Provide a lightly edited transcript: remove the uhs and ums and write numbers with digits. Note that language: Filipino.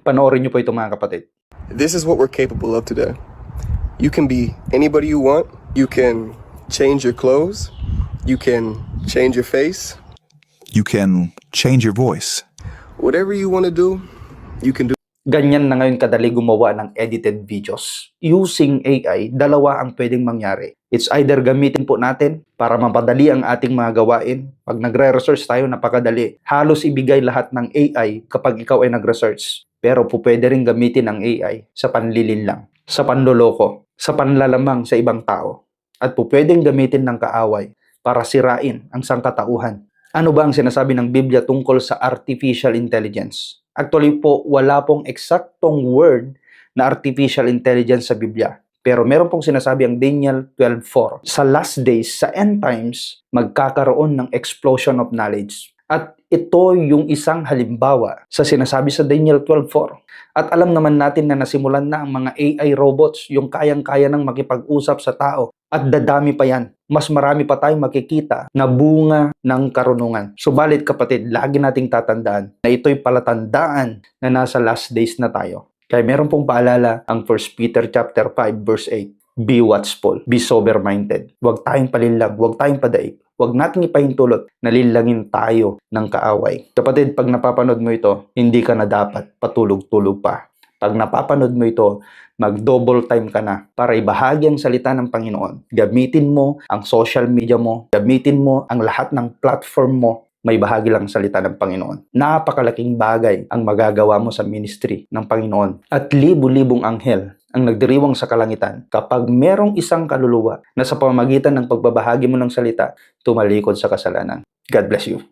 Panoorin niyo po ito mga kapatid. This is what we're capable of today. You can be anybody you want. You can change your clothes. You can change your face. You can change your voice. Whatever you want to do, you can do. Ganyan na ngayon kadali gumawa ng edited videos. Using AI, dalawa ang pwedeng mangyari. It's either gamitin po natin para mapadali ang ating mga gawain. Pag nagre-research tayo, napakadali. Halos ibigay lahat ng AI kapag ikaw ay nag-research. Pero po pwede rin gamitin ang AI sa panlilin lang, sa panloloko, sa panlalamang sa ibang tao. At po pwedeng gamitin ng kaaway para sirain ang sangkatauhan. Ano ba ang sinasabi ng Biblia tungkol sa artificial intelligence? Actually po, wala pong eksaktong word na artificial intelligence sa Biblia. Pero meron pong sinasabi ang Daniel 12:4. Sa last days, sa end times, magkakaroon ng explosion of knowledge. At ito yung isang halimbawa sa sinasabi sa Daniel 12:4. At alam naman natin na nasimulan na ang mga AI robots, yung kayang-kaya ng makipag-usap sa tao. At dadami pa yan. Mas marami pa tayong makikita na bunga ng karunungan. Subalit kapatid, lagi nating tatandaan na ito'y palatandaan na nasa last days na tayo. Kaya meron pong paalala ang 1 Peter chapter 5 verse 8. Be watchful, be sober-minded. Huwag tayong palinlang, huwag tayong padaig. Huwag nating ipahintulot na lilangin tayo ng kaaway. Kapatid, pag napapanood mo ito, hindi ka na dapat patulog-tulog pa. Pag napapanood mo ito, mag-double time ka na para ibahagi ang salita ng Panginoon. Gamitin mo ang social media mo, gamitin mo ang lahat ng platform mo, may bahagi lang ang salita ng Panginoon. Napakalaking bagay ang magagawa mo sa ministry ng Panginoon. At libu-libong anghel ang nagdiriwang sa kalangitan kapag merong isang kaluluwa na sa pamamagitan ng pagbabahagi mo ng salita, tumalikod sa kasalanan. God bless you.